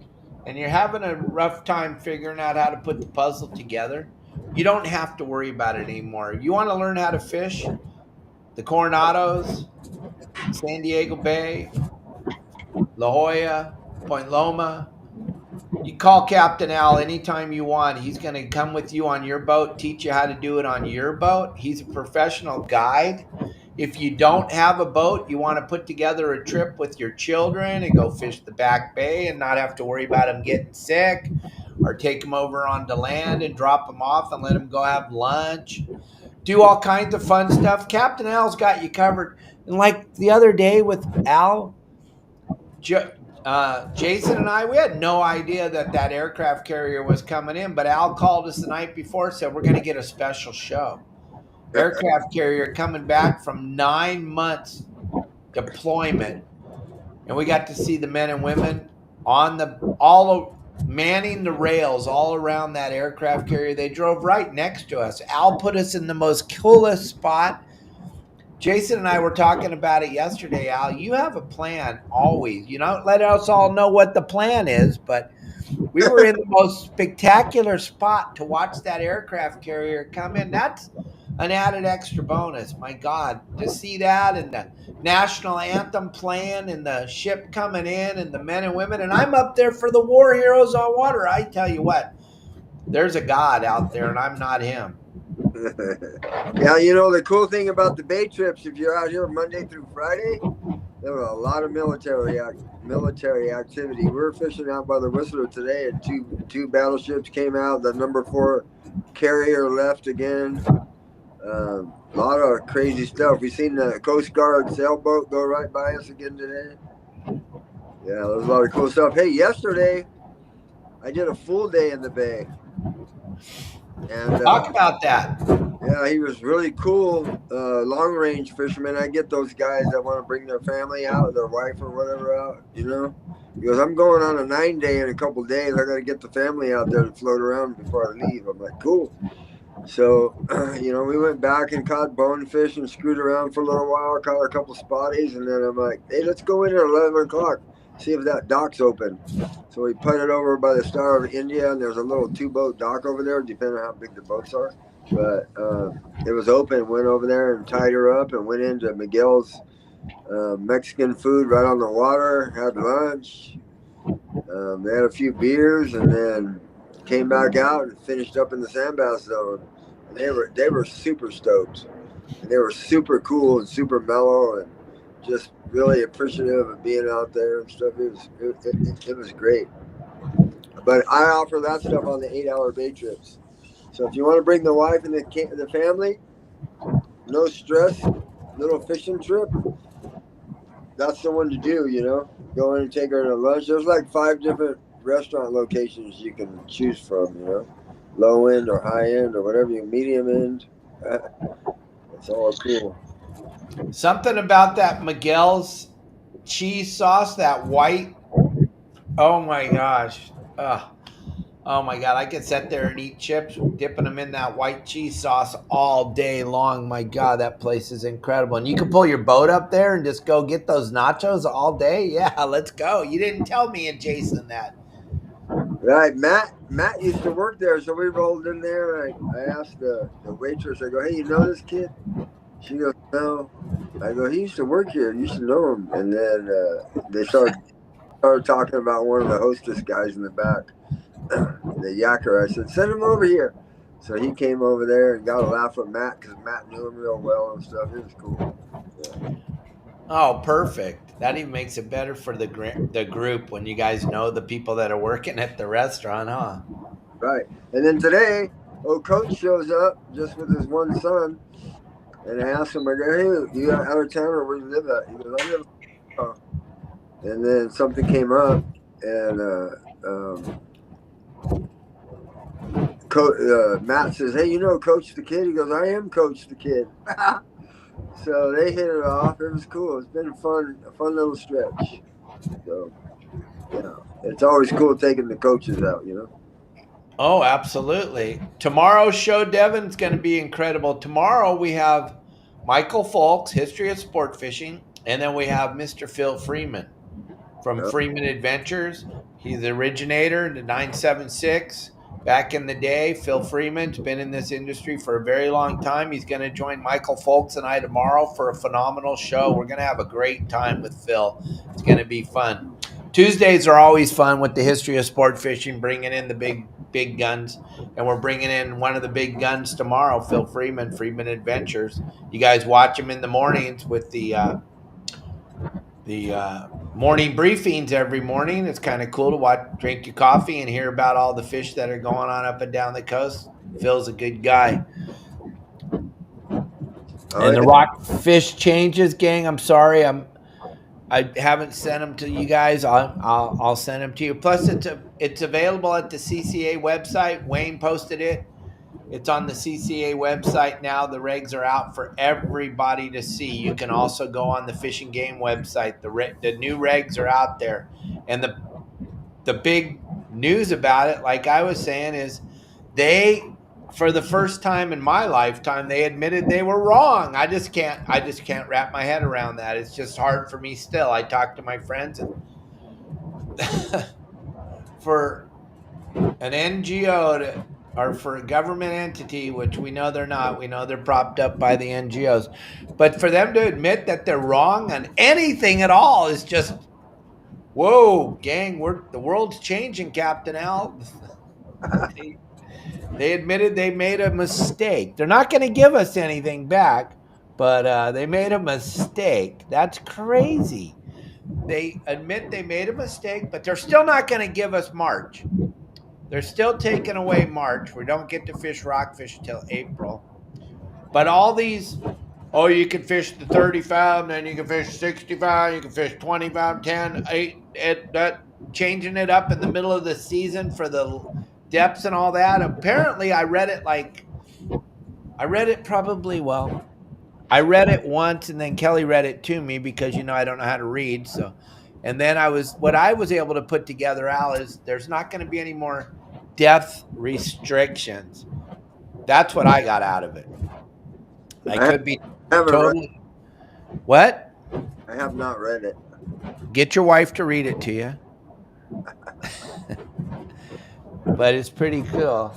and you're having a rough time figuring out how to put the puzzle together, you don't have to worry about it anymore. You want to learn how to fish the Coronados, San Diego Bay, La Jolla, Point Loma. You call Captain Al anytime you want. He's going to come with you on your boat, teach you how to do it on your boat. He's a professional guide. If you don't have a boat, you want to put together a trip with your children and go fish the Back Bay and not have to worry about them getting sick, or take them over onto land and drop them off and let them go have lunch. Do all kinds of fun stuff. Captain Al's got you covered. And like the other day with Al, Jason and I, we had no idea that aircraft carrier was coming in, but Al called us the night before and said, we're going to get a special show. Aircraft carrier coming back from 9 months deployment. And we got to see the men and women manning the rails all around that aircraft carrier. They drove right next to us. Al put us in the most coolest spot. Jason and I were talking about it yesterday, Al. You have a plan always. You don't let us all know what the plan is, but we were in the most spectacular spot to watch that aircraft carrier come in. That's an added extra bonus. My God, to see that and the national anthem playing and the ship coming in and the men and women. And I'm up there for the war heroes on water. I tell you what, there's a God out there and I'm not him. Yeah, you know, the cool thing about the bay trips, if you're out here Monday through Friday, there were a lot of military activity. We were fishing out by the Whistler today, and two battleships came out. The number 4 carrier left again. A lot of crazy stuff. We seen the Coast Guard sailboat go right by us again today. Yeah, there was a lot of cool stuff. Hey, yesterday I did a full day in the bay. And talk about that. Yeah, he was really cool. Long range fisherman. I get those guys that want to bring their family out, their wife or whatever out, you know. Because I'm going on a 9-day in a couple days. I got to get the family out there to float around before I leave. I'm like, cool. So, we went back and caught bonefish and screwed around for a little while, caught a couple spotties, and then I'm like, hey, let's go in at 11 o'clock, see if that dock's open. So we put it over by the Star of India, and there's a little 2-boat dock over there, depending on how big the boats are. But it was open. Went over there and tied her up and went into Miguel's Mexican food right on the water, had lunch. They had a few beers, and then came back out and finished up in the sandbass zone. And they were super stoked, and they were super cool and super mellow, and just really appreciative of being out there and stuff. It was great. But I offer that stuff on the 8-hour bait trips. So if you want to bring the wife and the family, no stress, little fishing trip, that's the one to do. Go in and take her to lunch. There's like 5 different restaurant locations you can choose from. Low end or high end or whatever medium end. It's all cool. Something about that Miguel's cheese sauce, that white. Oh my gosh. Oh my God. I could sit there and eat chips, dipping them in that white cheese sauce all day long. My God, that place is incredible. And you can pull your boat up there and just go get those nachos all day. Yeah, let's go. You didn't tell me and Jason that. Right, Matt used to work there, so we rolled in there. And I asked the waitress. I go, "Hey, you know this kid?" She goes, "No." I go, "He used to work here. You should know him." And then they started talking about one of the hostess guys in the back, the yakker. I said, "Send him over here." So he came over there and got a laugh at Matt because Matt knew him real well and stuff. It was cool. Yeah. Oh, perfect. That even makes it better for the group when you guys know the people that are working at the restaurant, huh? Right. And then today, Coach shows up just with his one son, and I asked him, I go, "Hey, you out of town or where you live at?" He goes, "I live." And then something came up, and Matt says, "Hey, Coach the kid?" He goes, "I am Coach the kid." So they hit it off. It was cool. It's been a fun little stretch. So, it's always cool taking the coaches out. Oh, absolutely. Tomorrow's show, Devin, is going to be incredible. Tomorrow we have Michael Folks, History of Sport Fishing, and then we have Mr. Phil Freeman from Freeman Adventures. He's the originator, the 976. Back in the day, Phil Freeman's been in this industry for a very long time. He's going to join Michael Folks and I tomorrow for a phenomenal show. We're going to have a great time with Phil. It's going to be fun. Tuesdays are always fun with the History of Sport Fishing, bringing in the big guns. And we're bringing in one of the big guns tomorrow, Phil Freeman, Freeman Adventures. You guys watch him in the mornings with the morning briefings every morning. It's kind of cool to watch, drink your coffee, and hear about all the fish that are going on up and down the coast. Phil's a good guy. And the rock fish changes, gang. I'm sorry, I haven't sent them to you guys. I'll send them to you. Plus, it's available at the CCA website. Wayne posted it. It's on the CCA website now. The regs are out for everybody to see. You can also go on the Fish and Game website. The new regs are out there. And the big news about it, like I was saying, is they, for the first time in my lifetime, they admitted they were wrong. I just can't wrap my head around that. It's just hard for me still. I talk to my friends, and for an NGO or for a government entity, which we know they're not, we know they're propped up by the NGOs, but for them to admit that they're wrong on anything at all is just, whoa, gang, the world's changing, Captain Al. They admitted they made a mistake. They're not going to give us anything back, but they made a mistake. That's crazy. They admit they made a mistake, but they're still not going to give us March. They're still taking away March. We don't get to fish rockfish until April. But all these, you can fish the 35, then you can fish 65, you can fish 25, 10, 8, changing it up in the middle of the season for the depths and all that. Apparently, I read it once, and then Kelly read it to me because, I don't know how to read. So, and then what I was able to put together, Al, is there's not going to be any more depth restrictions. That's what I got out of it. I could be haven't read. totally. What? I have not read it. Get your wife to read it to you. But it's pretty cool.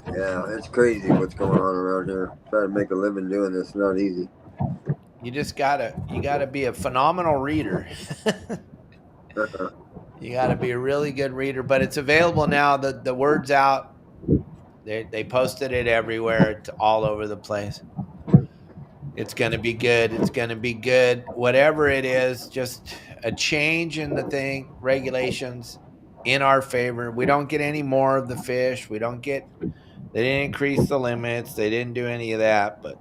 Yeah, it's crazy what's going on around here. Trying to make a living doing this, not easy. You just gotta be a phenomenal reader. You gotta be a really good reader. But it's available now. The word's out. They posted it everywhere. It's all over the place. It's gonna be good. It's gonna be good. Whatever it is, just a change in the thing, regulations in our favor. We don't get any more of the fish. We don't get. They didn't increase the limits. They didn't do any of that, but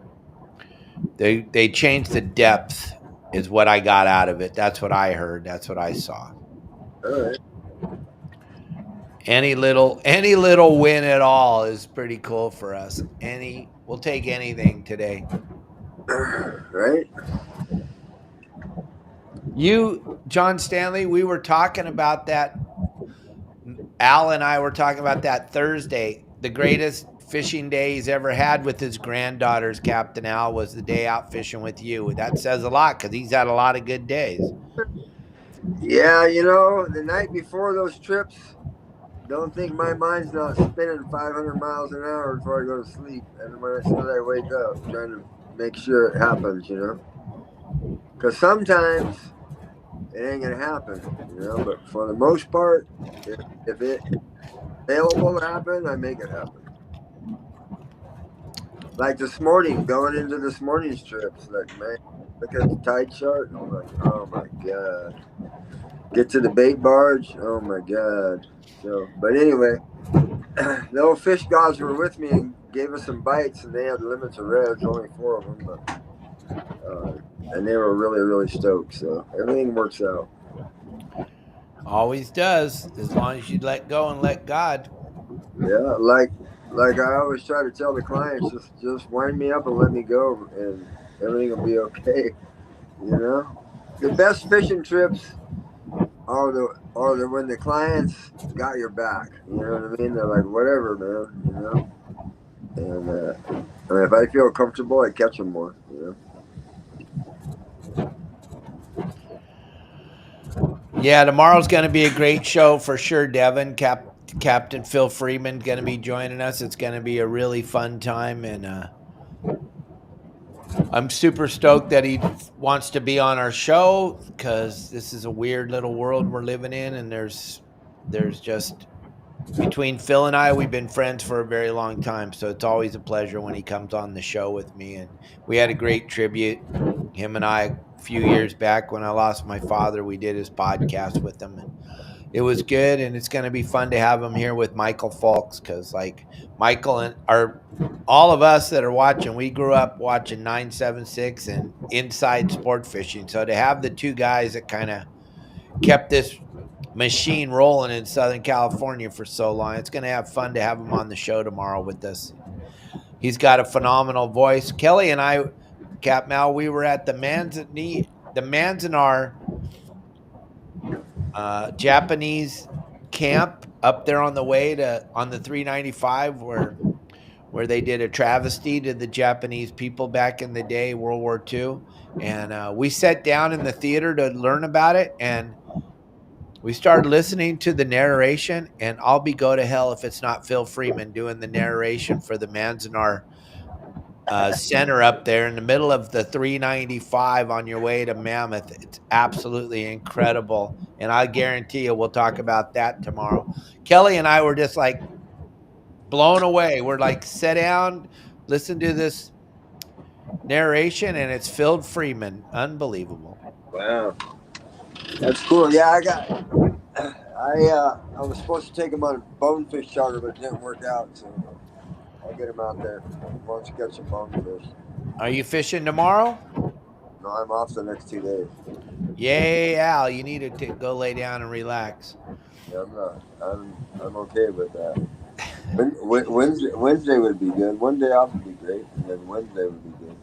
they changed the depth is what I got out of it. That's what I heard. That's what I saw. All right. Any little win at all is pretty cool for us. We'll take anything today. Right? You, John Stanley, we were talking about that. Al and I were talking about that Thursday. The greatest fishing day he's ever had with his granddaughters, Captain Al, was the day out fishing with you. That says a lot because he's had a lot of good days. Yeah, you know, the night before those trips, don't think my mind's not spinning 500 miles an hour before I go to sleep. And when as soon as I wake up, trying to make sure it happens, you know? Because sometimes it ain't going to happen, you know? But for the most part, if it's available to happen, I make it happen. Like this morning, going into this morning's trips, like, man, look at the tide chart, and I'm like, oh my God. Get to the bait barge, oh my God. So, but anyway, the old fish gods were with me and gave us some bites, and they had limits of reds, only 4 of them, but, and they were really, really stoked. So everything works out. Always does, as long as you let go and let God. Yeah, like I always try to tell the clients, just wind me up and let me go, and everything will be okay. You know, the best fishing trips are the when the clients got your back. You know what I mean? They're like, whatever, man. You know, and I mean, if I feel comfortable, I catch them more. You know. Yeah, tomorrow's going to be a great show for sure, Devin. Captain Phil Freeman going to be joining us. It's going to be a really fun time, and I'm super stoked that he wants to be on our show because this is a weird little world we're living in, and there's just between Phil and I, we've been friends for a very long time, so it's always a pleasure when he comes on the show with me. And we had a great tribute, him and I, a few years back when I lost my father. We did his podcast with him, and it was good. And it's going to be fun to have him here with Michael Fulks because, like, Michael and all of us that are watching, we grew up watching 976 and Inside Sport Fishing. So to have the two guys that kind of kept this machine rolling in Southern California for so long, it's going to have fun to have him on the show tomorrow with us. He's got a phenomenal voice. Kelly and I, Cap Mal, we were at the Manzanar Japanese camp up there on the way on the 395 where they did a travesty to the Japanese people back in the day, World War II. And we sat down in the theater to learn about it, and we started listening to the narration, and I'll be go to hell if it's not Phil Freeman doing the narration for the Manzanar center up there in the middle of the 395 on your way to Mammoth. It's absolutely incredible, and I guarantee you we'll talk about that tomorrow. Kelly and I were just like blown away. We're like, sit down, listen to this narration, and it's Phil Freeman. Unbelievable. Wow, that's cool. Yeah, I was supposed to take him on a bonefish charter, but it didn't work out. So I'll get him out there. Wants to catch some bonefish. Are you fishing tomorrow? No, I'm off the next 2 days. Yay, Al! You need to go lay down and relax. Yeah, I'm not. I'm okay with that. Wednesday would be good. One day off would be great, and then Wednesday would be good.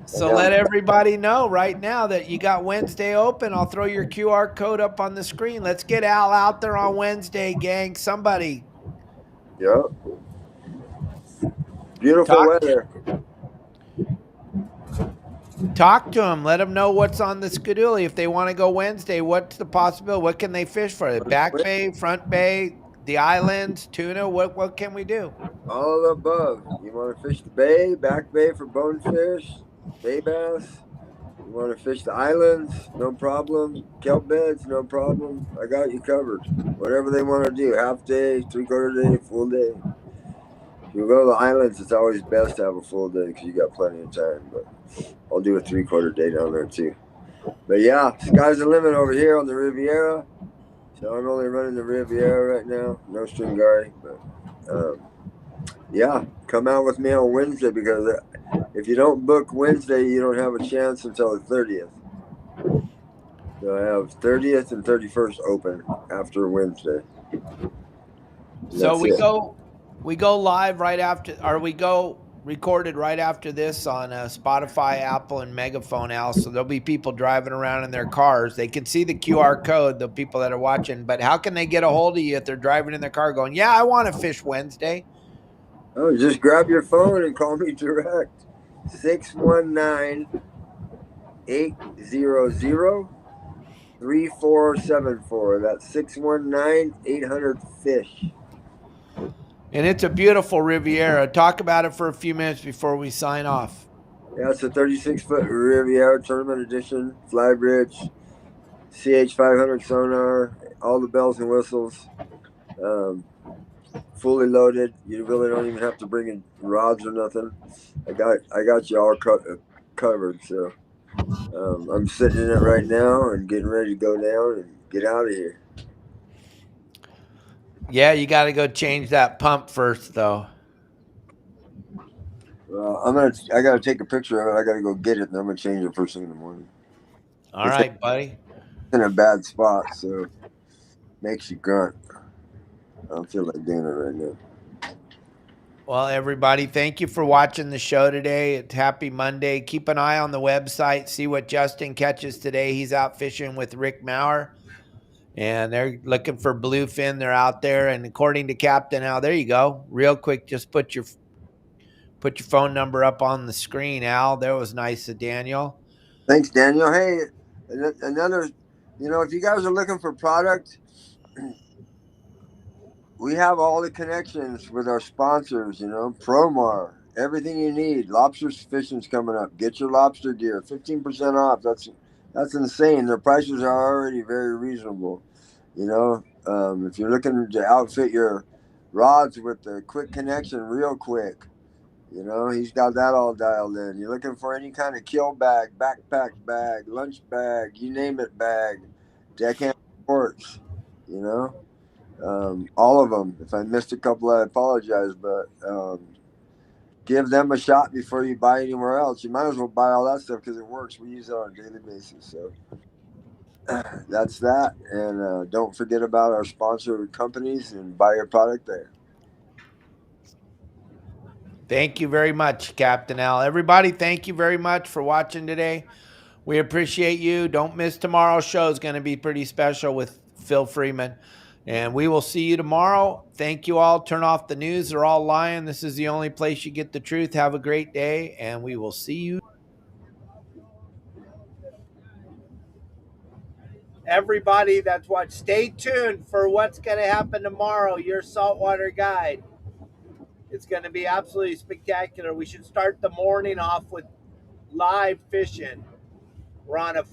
So let everybody know right now that you got Wednesday open. I'll throw your QR code up on the screen. Let's get Al out there on Wednesday, gang. Somebody. Yep. Beautiful weather. Talk to them. Let them know what's on the schedule. If they want to go Wednesday, what's the possibility? What can they fish for? The back bay, front bay, the islands, tuna? What can we do? All above. You want to fish the bay, back bay for bonefish, bay bass. You want to fish the islands? No problem. Kelp beds? No problem. I got you covered. Whatever they want to do, half day, 3/4 day, full day. If you go to the islands, it's always best to have a full day because you got plenty of time. But I'll do a 3/4 day down there too. But yeah, sky's the limit over here on the Riviera. So I'm only running the Riviera right now. No Stringari, but yeah, come out with me on Wednesday because if you don't book Wednesday, you don't have a chance until the 30th. So I have 30th and 31st open after Wednesday. So we go live right after, or we go recorded right after this on Spotify, Apple, and Megaphone, Al. So there'll be people driving around in their cars. They can see the QR code, the people that are watching. But how can they get a hold of you if they're driving in their car going, yeah, I want to fish Wednesday? Oh, just grab your phone and call me direct. 619-800-3474. That's 619-800-FISH. And it's a beautiful Riviera. Talk about it for a few minutes before we sign off. Yeah, it's a 36-foot Riviera Tournament Edition, Flybridge, CH500 sonar, all the bells and whistles, fully loaded. You really don't even have to bring in rods or nothing. I got you all covered. So I'm sitting in it right now and getting ready to go down and get out of here. Yeah, you got to go change that pump first, though. Well, I gotta take a picture of it. I gotta go get it, and I'm gonna change it first thing in the morning. All right, buddy. It's in a bad spot, so makes you grunt. I don't feel like doing it right now. Well, everybody, thank you for watching the show today. It's Happy Monday. Keep an eye on the website. See what Justin catches today. He's out fishing with Rick Maurer, and they're looking for bluefin. They're out there, and according to Captain Al, there you go. Real quick, just put your phone number up on the screen, Al. That was nice of Daniel. Thanks, Daniel. Hey, another, if you guys are looking for product, we have all the connections with our sponsors, Promar, everything you need. Lobster fishing's coming up. Get your lobster gear, 15% off. That's insane. Their prices are already very reasonable. If you're looking to outfit your rods with the quick connection, ReelQuick, he's got that all dialed in. You're looking for any kind of kill bag, backpack bag, lunch bag, you name it bag, Deckhand Sports, all of them. If I missed a couple, I apologize, but give them a shot before you buy anywhere else. You might as well buy all that stuff because it works. We use it on a daily basis. So that's that. And don't forget about our sponsor companies and buy your product there. Thank you very much, Captain Al. Everybody, thank you very much for watching today. We appreciate you. Don't miss tomorrow's show. It's going to be pretty special with Phil Freeman. And we will see you tomorrow. Thank you all. Turn off the news. They're all lying. This is the only place you get the truth. Have a great day, and we will see you. Everybody that's watched, stay tuned for what's going to happen tomorrow. Your Saltwater Guide. It's going to be absolutely spectacular. We should start the morning off with live fishing. We're on a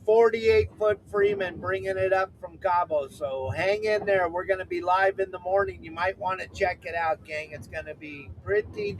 48-foot Freeman bringing it up from Cabo. So hang in there. We're going to be live in the morning. You might want to check it out, gang. It's going to be pretty